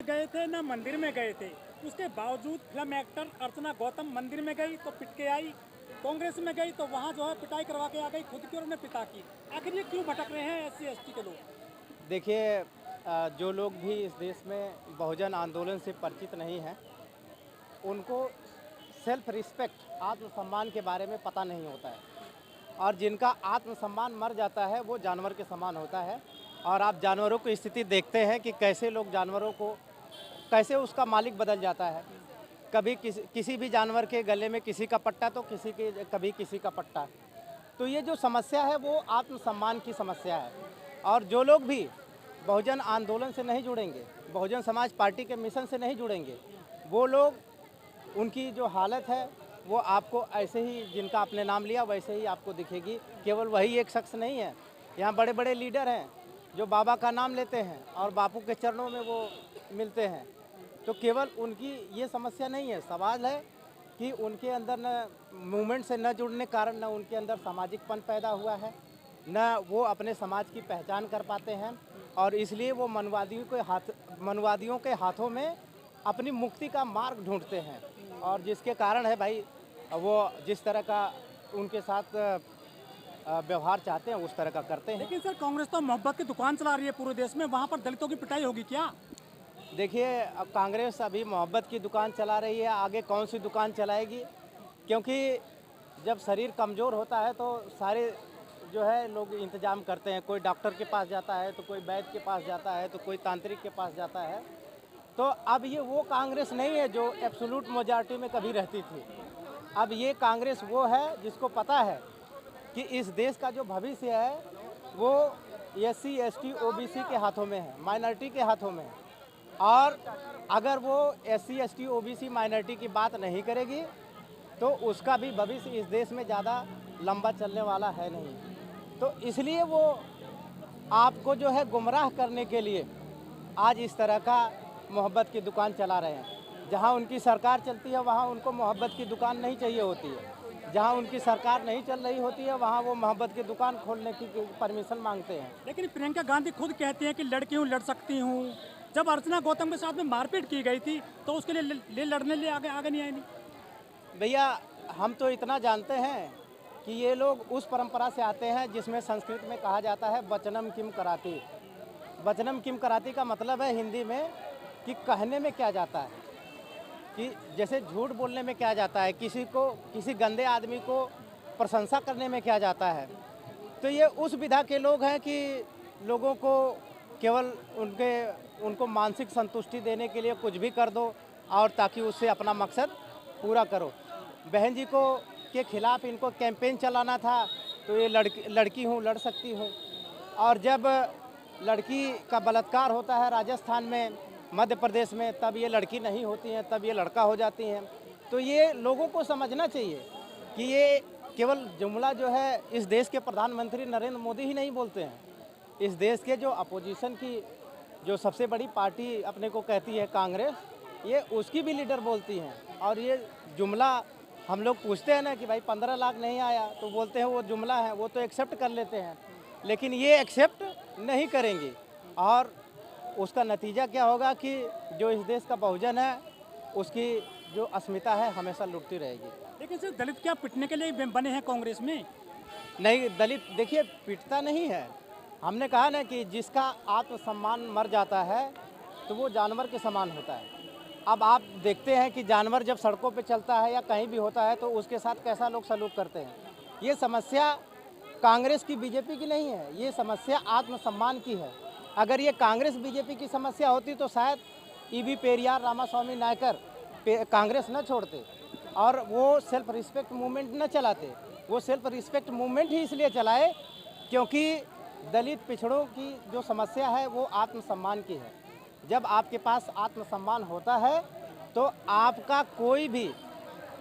गए थे ना मंदिर में गए थे, उसके बावजूद फिल्म एक्टर अर्चना गौतम मंदिर में गई तो पिट के आई, कांग्रेस में गई तो वहाँ जो है पिटाई करवा के आ गई खुद की और उन्हें पिता की। आखिर ये क्यों भटक रहे हैं SC ST के लोग? देखिए, जो लोग भी इस देश में बहुजन आंदोलन से परिचित नहीं हैं, उनको सेल्फ रिस्पेक्ट आत्मसम्मान के बारे में पता नहीं होता है। और जिनका आत्मसम्मान मर जाता है वो जानवर के समान होता है। और आप जानवरों की स्थिति देखते हैं कि कैसे लोग जानवरों को, कैसे उसका मालिक बदल जाता है। कभी किसी भी जानवर के गले में किसी का पट्टा तो कभी किसी का पट्टा। तो ये जो समस्या है वो आत्मसम्मान की समस्या है। और जो लोग भी बहुजन आंदोलन से नहीं जुड़ेंगे, बहुजन समाज पार्टी के मिशन से नहीं जुड़ेंगे, वो लोग, उनकी जो हालत है वो आपको ऐसे ही, जिनका आपने नाम लिया वैसे ही आपको दिखेगी। केवल वही एक शख्स नहीं है, यहाँ बड़े बड़े लीडर हैं जो बाबा का नाम लेते हैं और बापू के चरणों में वो मिलते हैं। तो केवल उनकी ये समस्या नहीं है, सवाल है कि उनके अंदर न मूवमेंट से न जुड़ने कारण न उनके अंदर सामाजिकपन पैदा हुआ है, न वो अपने समाज की पहचान कर पाते हैं। और इसलिए वो मनवादियों के हाथों में अपनी मुक्ति का मार्ग ढूंढते हैं। और जिसके कारण है भाई, वो जिस तरह का उनके साथ व्यवहार चाहते हैं उस तरह का करते हैं। लेकिन सर, कांग्रेस तो मोहब्बत की दुकान चला रही है पूरे देश में, वहाँ पर दलितों की पिटाई होगी क्या? देखिए, अब कांग्रेस अभी मोहब्बत की दुकान चला रही है, आगे कौन सी दुकान चलाएगी? क्योंकि जब शरीर कमज़ोर होता है तो सारे जो है लोग इंतजाम करते हैं। कोई डॉक्टर के पास जाता है, तो कोई वैद्य के पास जाता है, तो कोई तांत्रिक के पास जाता है। तो अब ये वो कांग्रेस नहीं है जो एब्सोल्यूट मेजॉरिटी में कभी रहती थी। अब ये कांग्रेस वो है जिसको पता है कि इस देश का जो भविष्य है वो SC ST OBC के हाथों में है, माइनॉरिटी के हाथों में है। और अगर वो SC ST OBC माइनॉरिटी की बात नहीं करेगी तो उसका भी भविष्य इस देश में ज़्यादा लंबा चलने वाला है नहीं। तो इसलिए वो आपको जो है गुमराह करने के लिए आज इस तरह का मोहब्बत की दुकान चला रहे हैं। जहां उनकी सरकार चलती है वहां उनको मोहब्बत की दुकान नहीं चाहिए होती है। जहां उनकी सरकार नहीं चल रही होती है वहां वो मोहब्बत की दुकान खोलने की परमिशन मांगते हैं। लेकिन प्रियंका गांधी खुद कहती हैं कि लड़की हूँ, लड़ सकती हूँ। जब अर्चना गौतम के साथ में मारपीट की गई थी तो उसके लिए लड़ने लिए आगे नहीं आई नहीं। भैया, हम तो इतना जानते हैं कि ये लोग उस परंपरा से आते हैं जिसमें संस्कृत में कहा जाता है वचनम किम कराती। वचनम किम कराती का मतलब है हिंदी में कि कहने में क्या जाता है, कि जैसे झूठ बोलने में क्या जाता है, किसी गंदे आदमी को प्रशंसा करने में क्या जाता है। तो ये उस विधा के लोग हैं कि लोगों को केवल उनको मानसिक संतुष्टि देने के लिए कुछ भी कर दो और ताकि उससे अपना मकसद पूरा करो। बहन जी को के खिलाफ इनको कैंपेन चलाना था तो ये लड़की हूँ, लड़ सकती हूँ। और जब लड़की का बलात्कार होता है राजस्थान में, मध्य प्रदेश में, तब ये लड़की नहीं होती हैं, तब ये लड़का हो जाती हैं। तो ये लोगों को समझना चाहिए कि ये केवल जुमला जो है इस देश के प्रधानमंत्री नरेंद्र मोदी ही नहीं बोलते हैं। इस देश के जो अपोजिशन की जो सबसे बड़ी पार्टी अपने को कहती है कांग्रेस, ये उसकी भी लीडर बोलती हैं। और ये जुमला हम लोग पूछते हैं ना कि भाई 15 लाख नहीं आया, तो बोलते हैं वो जुमला है, वो तो एक्सेप्ट कर लेते हैं। लेकिन ये एक्सेप्ट नहीं करेंगी और उसका नतीजा क्या होगा कि जो इस देश का बहुजन है उसकी जो अस्मिता है हमेशा लुटती रहेगी। लेकिन सर, दलित क्या पिटने के लिए बने हैं कांग्रेस में? नहीं, दलित देखिए पिटता नहीं है। हमने कहा ना कि जिसका आत्मसम्मान मर जाता है तो वो जानवर के समान होता है। अब आप देखते हैं कि जानवर जब सड़कों पे चलता है या कहीं भी होता है तो उसके साथ कैसा लोग सलूक करते हैं। ये समस्या कांग्रेस की बीजेपी की नहीं है, ये समस्या आत्मसम्मान की है। अगर ये कांग्रेस बीजेपी की समस्या होती तो शायद EV पेरियार, रामास्वामी नायकर कांग्रेस न छोड़ते और वो सेल्फ रिस्पेक्ट मूवमेंट न चलाते। वो सेल्फ रिस्पेक्ट मूवमेंट ही इसलिए चलाए क्योंकि दलित पिछड़ों की जो समस्या है वो आत्मसम्मान की है। जब आपके पास आत्मसम्मान होता है तो आपका कोई भी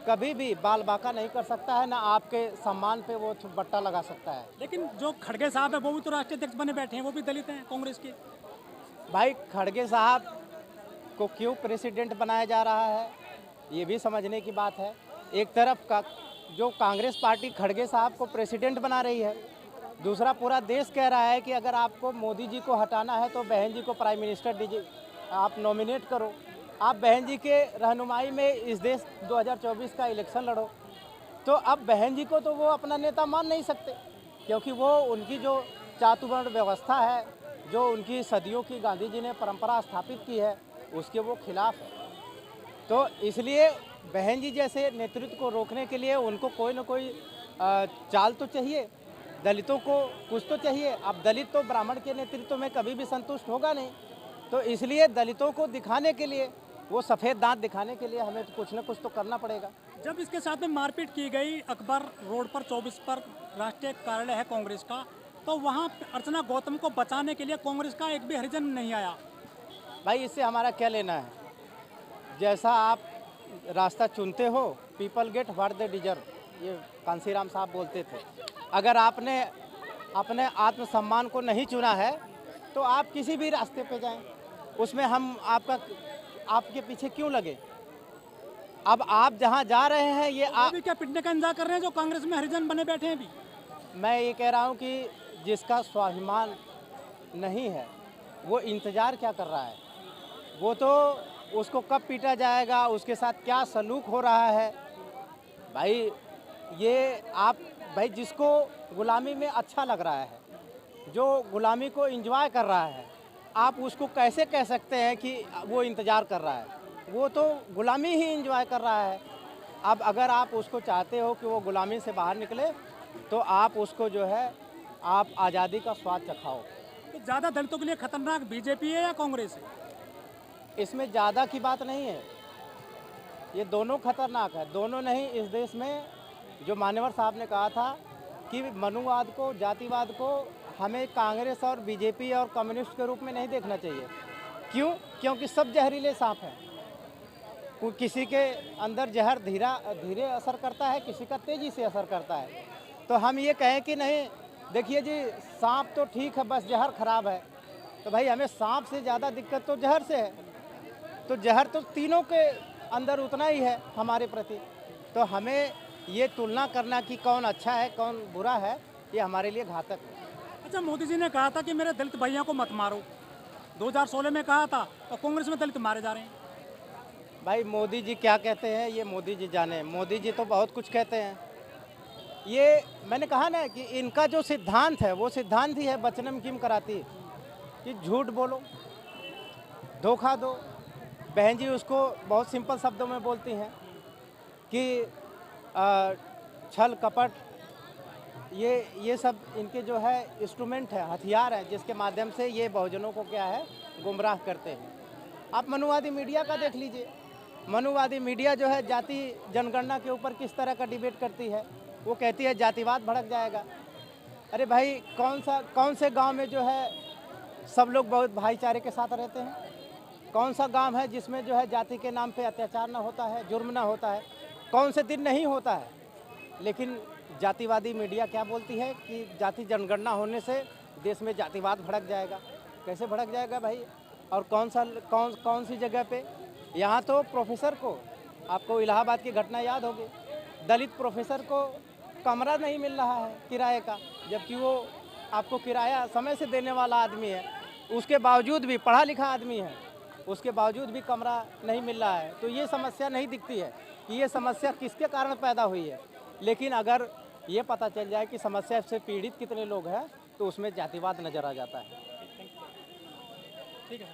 कभी भी बाल बाका नहीं कर सकता है, ना आपके सम्मान पे वो बट्टा लगा सकता है। लेकिन जो खड़गे साहब है वो भी तो राष्ट्रीय अध्यक्ष बने बैठे हैं, वो भी दलित हैं कांग्रेस के। भाई, खड़गे साहब को क्यों प्रेसिडेंट बनाया जा रहा है ये भी समझने की बात है। एक तरफ का जो कांग्रेस पार्टी खड़गे साहब को प्रेसिडेंट बना रही है, दूसरा पूरा देश कह रहा है कि अगर आपको मोदी जी को हटाना है तो बहन जी को प्राइम मिनिस्टर आप नॉमिनेट करो, आप बहन जी के रहनुमाई में इस देश 2024 का इलेक्शन लड़ो। तो अब बहन जी को तो वो अपना नेता मान नहीं सकते, क्योंकि वो उनकी जो चातुवर्ण व्यवस्था है, जो उनकी सदियों की गांधी जी ने परंपरा स्थापित की है, उसके वो खिलाफ है। तो इसलिए बहन जी जैसे नेतृत्व को रोकने के लिए उनको कोई ना कोई चाल तो चाहिए, दलितों को कुछ तो चाहिए। अब दलित तो ब्राह्मण के नेतृत्व में कभी भी संतुष्ट होगा नहीं, तो इसलिए दलितों को दिखाने के लिए, वो सफ़ेद दांत दिखाने के लिए हमें तो कुछ ना कुछ तो करना पड़ेगा। जब इसके साथ में मारपीट की गई अकबर रोड पर 24 पर राष्ट्रीय कार्यालय है कांग्रेस का, तो वहाँ अर्चना गौतम को बचाने के लिए कांग्रेस का एक भी हरिजन नहीं आया। भाई इससे हमारा क्या लेना है? जैसा आप रास्ता चुनते हो, people get what they deserve, ये कांसीराम साहब बोलते थे। अगर आपने अपने आत्मसम्मान को नहीं चुना है तो आप किसी भी रास्ते पे जाएं, उसमें हम आपके पीछे क्यों लगे? अब आप जहां जा रहे हैं ये अभी क्या पिटने का इंतजार कर रहे हैं जो कांग्रेस में हरिजन बने बैठे हैं? अभी मैं ये कह रहा हूं कि जिसका स्वाभिमान नहीं है वो इंतज़ार क्या कर रहा है? वो तो उसको कब पीटा जाएगा, उसके साथ क्या सलूक हो रहा है। भाई ये आप, भाई जिसको गुलामी में अच्छा लग रहा है, जो गुलामी को एंजॉय कर रहा है, आप उसको कैसे कह सकते हैं कि वो इंतज़ार कर रहा है? वो तो गुलामी ही एंजॉय कर रहा है। अब अगर आप उसको चाहते हो कि वो गुलामी से बाहर निकले, तो आप उसको जो है आप आज़ादी का स्वाद चखाओ। तो ज़्यादा दलितों के लिए खतरनाक बीजेपी है या कांग्रेस है? इसमें ज़्यादा की बात नहीं है, ये दोनों खतरनाक है। दोनों नहीं, इस देश में जो मान्यवर साहब ने कहा था कि मनुवाद को, जातिवाद को हमें कांग्रेस और बीजेपी और कम्युनिस्ट के रूप में नहीं देखना चाहिए। क्यों? क्योंकि सब जहरीले सांप हैं। किसी के अंदर जहर धीरे असर करता है, किसी का तेज़ी से असर करता है। तो हम ये कहें कि नहीं, देखिए जी, सांप तो ठीक है, बस जहर खराब है। तो भाई हमें सांप से ज़्यादा दिक्कत तो जहर से है। तो जहर तो तीनों के अंदर उतना ही है हमारे प्रति। तो हमें ये तुलना करना कि कौन अच्छा है कौन बुरा है, ये हमारे लिए घातक है। अच्छा, मोदी जी ने कहा था कि मेरे दलित भैया को मत मारो, 2016 में कहा था, और कांग्रेस में दलित मारे जा रहे हैं। भाई मोदी जी क्या कहते हैं ये मोदी जी जाने। मोदी जी तो बहुत कुछ कहते हैं। ये मैंने कहा ना कि इनका जो सिद्धांत है वो सिद्धांत ही है वचनम किम कराती, कि झूठ बोलो, धोखा दो। बहन जी उसको बहुत सिंपल शब्दों में बोलती हैं कि छल कपट, ये सब इनके जो है इंस्ट्रूमेंट है, हथियार है, जिसके माध्यम से ये बहुजनों को क्या है गुमराह करते हैं। आप मनुवादी मीडिया का देख लीजिए। मनुवादी मीडिया जो है जाति जनगणना के ऊपर किस तरह का डिबेट करती है। वो कहती है जातिवाद भड़क जाएगा। अरे भाई कौन से गांव में जो है सब लोग बहुत भाईचारे के साथ रहते हैं? कौन सा गांव है जिसमें जो है जाति के नाम पे अत्याचार ना होता है, जुर्म ना होता है? कौन से दिन नहीं होता है? लेकिन जातिवादी मीडिया क्या बोलती है कि जाति जनगणना होने से देश में जातिवाद भड़क जाएगा। कैसे भड़क जाएगा भाई? और कौन सी जगह पे? यहाँ तो प्रोफेसर को, आपको इलाहाबाद की घटना याद होगी, दलित प्रोफेसर को कमरा नहीं मिल रहा है किराए का, जबकि वो आपको किराया समय से देने वाला आदमी है। उसके बावजूद भी पढ़ा लिखा आदमी है, उसके बावजूद भी कमरा नहीं मिल रहा है। तो ये समस्या नहीं दिखती है कि ये समस्या किसके कारण पैदा हुई है। लेकिन अगर ये पता चल जाए कि समस्या से पीड़ित कितने लोग हैं, तो उसमें जातिवाद नज़र आ जाता है। ठीक है।